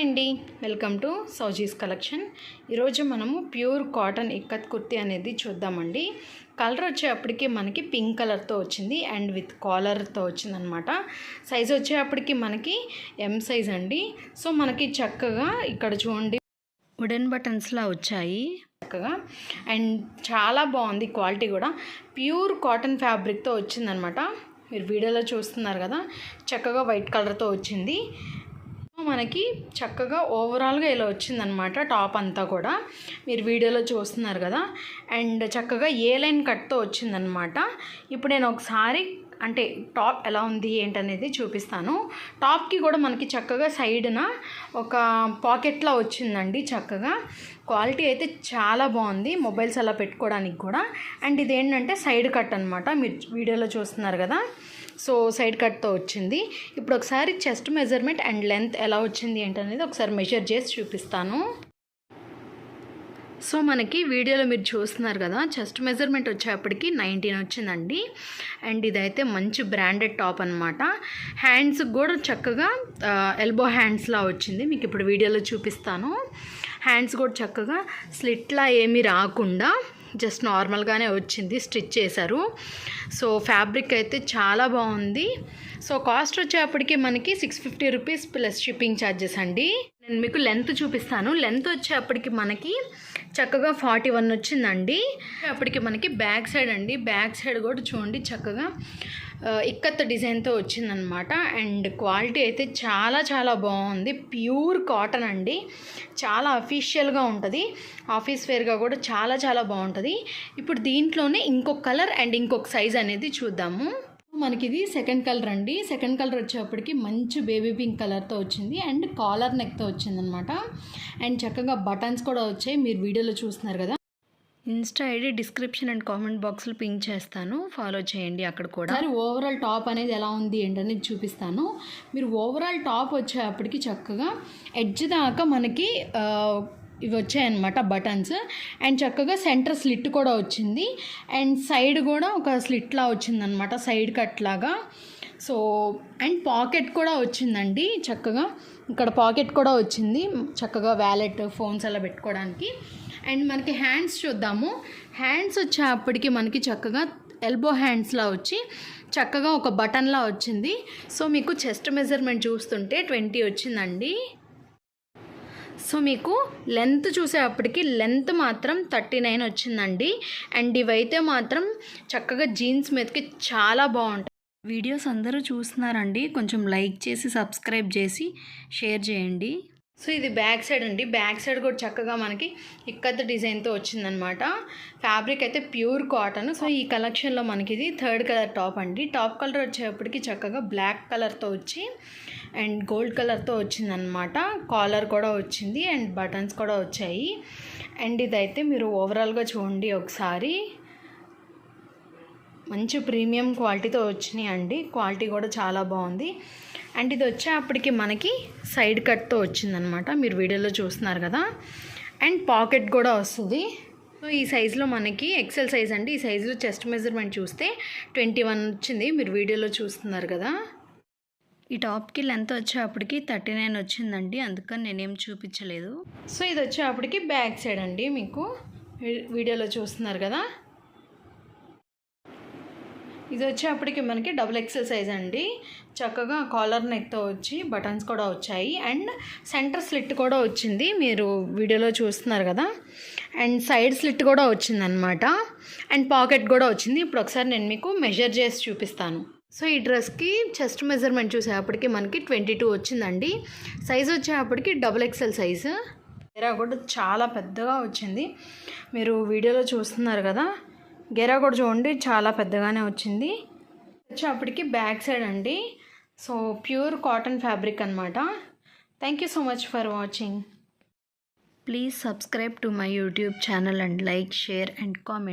అండి, welcome to Sowji's collection. ఈరోజు మనము ప్యూర్ కాటన్ ఇక్కత్ కుర్తీ అనేది చూద్దామండి. కలర్ వచ్చేప్పటికి మనకి పింక్ కలర్తో వచ్చింది అండ్ విత్ కాలర్తో వచ్చిందనమాట. సైజ్ వచ్చేప్పటికి మనకి ఎం సైజ్ అండి. సో మనకి చక్కగా ఇక్కడ చూడండి వుడెన్ బటన్స్లా వచ్చాయి చక్కగా, అండ్ చాలా బాగుంది క్వాలిటీ కూడా. ప్యూర్ కాటన్ ఫ్యాబ్రిక్తో వచ్చిందనమాట. మీరు వీడియోలో చూస్తున్నారు కదా, చక్కగా వైట్ కలర్తో వచ్చింది. మనకి చక్కగా ఓవరాల్గా ఇలా వచ్చిందనమాట. టాప్ అంతా కూడా మీరు వీడియోలో చూస్తున్నారు కదా, అండ్ చక్కగా ఏ లైన్ కట్తో వచ్చిందనమాట. ఇప్పుడు నేను ఒకసారి అంటే టాప్ ఎలా ఉంది ఏంటనేది చూపిస్తాను. టాప్కి కూడా మనకి చక్కగా సైడ్న ఒక పాకెట్లా వచ్చిందండి. చక్కగా క్వాలిటీ అయితే చాలా బాగుంది, మొబైల్స్ అలా పెట్టుకోవడానికి కూడా. అండ్ ఇదేంటంటే సైడ్ కట్ అనమాట, మీరు వీడియోలో చూస్తున్నారు కదా. సో సైడ్ కట్తో వచ్చింది. ఇప్పుడు ఒకసారి చెస్ట్ మెజర్మెంట్ అండ్ లెంత్ ఎలా వచ్చింది ఏంటనేది ఒకసారి మెజర్ చేసి చూపిస్తాను. సో మనకి వీడియోలో మీరు చూస్తున్నారు కదా, చెస్ట్ మెజర్మెంట్ వచ్చేప్పటికి 19 వచ్చిందండి. అండ్ ఇదైతే మంచి బ్రాండెడ్ టాప్ అనమాట. హ్యాండ్స్ కూడా చక్కగా ఎల్బో హ్యాండ్స్లా వచ్చింది, మీకు ఇప్పుడు వీడియోలో చూపిస్తాను. హ్యాండ్స్ కూడా చక్కగా స్లిట్లా ఏమీ రాకుండా జస్ట్ నార్మల్గానే వచ్చింది, స్టిచ్ చేశారు. సో ఫ్యాబ్రిక్ అయితే చాలా బాగుంది. సో కాస్ట్ వచ్చేప్పటికి మనకి 650 రూపీస్ ప్లస్ షిప్పింగ్ ఛార్జెస్ అండి. నేను మీకు లెంత్ చూపిస్తాను. లెంత్ వచ్చేప్పటికి మనకి చక్కగా 41 వచ్చిందండి. అప్పటికి మనకి బ్యాక్ సైడ్ అండి, బ్యాక్ సైడ్ కూడా చూడండి చక్కగా ఇక్కత్ డిజైన్తో వచ్చిందనమాట. అండ్ క్వాలిటీ అయితే చాలా చాలా బాగుంది. ప్యూర్ కాటన్ అండి, చాలా అఫీషియల్గా ఉంటుంది. ఆఫీస్ వేర్గా కూడా చాలా చాలా బాగుంటుంది. ఇప్పుడు దీంట్లోనే ఇంకొక కలర్ అండ్ ఇంకొక సైజ్ అనేది చూద్దాము. మనకి ఇది సెకండ్ కలర్ అండి. సెకండ్ కలర్ వచ్చేప్పటికి మంచి బేబీ పింక్ కలర్తో వచ్చింది అండ్ కాలర్ నెక్తో వచ్చిందనమాట. అండ్ చక్కగా బటన్స్ కూడా వచ్చాయి, మీరు వీడియోలో చూస్తున్నారు కదా. Insta ID description and comment బాక్స్లో పింక్ చేస్తాను, ఫాలో చేయండి. అక్కడ కూడా ఓవరాల్ టాప్ అనేది ఎలా ఉంది ఏంటనేది చూపిస్తాను. మీరు ఓవరాల్ టాప్ వచ్చేప్పటికి చక్కగా ఎడ్జ్ దాకా మనకి ఇవి వచ్చాయన్నమాట బటన్స్. అండ్ చక్కగా సెంటర్ స్లిట్ కూడా వచ్చింది అండ్ సైడ్ కూడా ఒక స్లిట్లా వచ్చిందనమాట, సైడ్ కట్ లాగా. సో అండ్ పాకెట్ కూడా వచ్చిందండి. చక్కగా ఇక్కడ పాకెట్ కూడా వచ్చింది, చక్కగా వ్యాలెట్ ఫోన్స్ అలా పెట్టుకోవడానికి. అండ్ మనకి హ్యాండ్స్ చూద్దాము. హ్యాండ్స్ వచ్చేప్పటికి మనకి చక్కగా ఎల్బో హ్యాండ్స్లా వచ్చి చక్కగా ఒక బటన్లా వచ్చింది. సో మీకు చెస్ట్ మెజర్మెంట్ చూస్తుంటే 20 వచ్చిందండి. సో మీకు లెంత్ చూసేటప్పటికి లెంత్ మాత్రం 39 వచ్చిందండి. అండ్ ఇవైతే మాత్రం చక్కగా జీన్స్ మీదకి చాలా బాగుంటాయి. వీడియోస్ అందరూ చూస్తున్నారండి, కొంచెం లైక్ చేసి సబ్స్క్రైబ్ చేసి షేర్ చేయండి. సో ఇది బ్యాక్ సైడ్ అండి. బ్యాక్ సైడ్ కూడా చక్కగా మనకి ఇక్కత్ డిజైన్తో వచ్చిందనమాట. ఫ్యాబ్రిక్ అయితే ప్యూర్ కాటన్. సో ఈ కలెక్షన్లో మనకి ఇది థర్డ్ కలర్ టాప్ అండి. టాప్ కలర్ వచ్చేటప్పటికి చక్కగా బ్లాక్ కలర్తో వచ్చి అండ్ గోల్డ్ కలర్తో వచ్చిందనమాట. కాలర్ కూడా వచ్చింది అండ్ బటన్స్ కూడా వచ్చాయి. అండ్ ఇదైతే మీరు ఓవరాల్గా చూడండి ఒకసారి, మంచి ప్రీమియం క్వాలిటీతో వచ్చినాయి అండి. క్వాలిటీ కూడా చాలా బాగుంది. అండ్ ఇది వచ్చేప్పటికి మనకి సైడ్ కట్తో వచ్చిందనమాట, మీరు వీడియోలో చూస్తున్నారు కదా. అండ్ పాకెట్ కూడా వస్తుంది. సో ఈ సైజులో మనకి ఎక్సెల్ సైజ్ అండి. ఈ సైజులో చెస్ట్ మెజర్మెంట్ చూస్తే 21 వచ్చింది, మీరు వీడియోలో చూస్తున్నారు కదా. ఈ టాప్కి లెంత్ వచ్చేప్పటికి 39 వచ్చిందండి, అందుకని నేనేం చూపించలేదు. సో ఇది వచ్చేప్పటికి బ్యాక్ సైడ్ అండి, మీకు వీడియోలో చూస్తున్నారు కదా. ఇది వచ్చేప్పటికి మనకి డబుల్ ఎక్సెల్ సైజ్ అండి. చక్కగా కాలర్ నెక్తో వచ్చి బటన్స్ కూడా వచ్చాయి అండ్ సెంటర్ స్లిట్ కూడా వచ్చింది, మీరు వీడియోలో చూస్తున్నారు కదా. అండ్ సైడ్ స్లిట్ కూడా వచ్చిందనమాట. అండ్ పాకెట్ కూడా వచ్చింది. ఇప్పుడు ఒకసారి నేను మీకు మెజర్ చేసి చూపిస్తాను. సో ఈ డ్రెస్కి చెస్ట్ మెజర్మెంట్ చూసేప్పటికి మనకి 22 వచ్చిందండి. సైజ్ వచ్చేప్పటికి డబుల్ ఎక్సెల్ సైజు. గెరా కూడా చాలా పెద్దగా వచ్చింది, మీరు వీడియోలో చూస్తున్నారు కదా. గెరా కూడా చూడండి చాలా పెద్దగానే వచ్చింది. వచ్చేప్పటికి బ్యాక్ సైడ్ అండి. సో ప్యూర్ కాటన్ ఫ్యాబ్రిక్ అనమాట. Thank you so much for watching. Please subscribe to my YouTube channel and like, share and comment.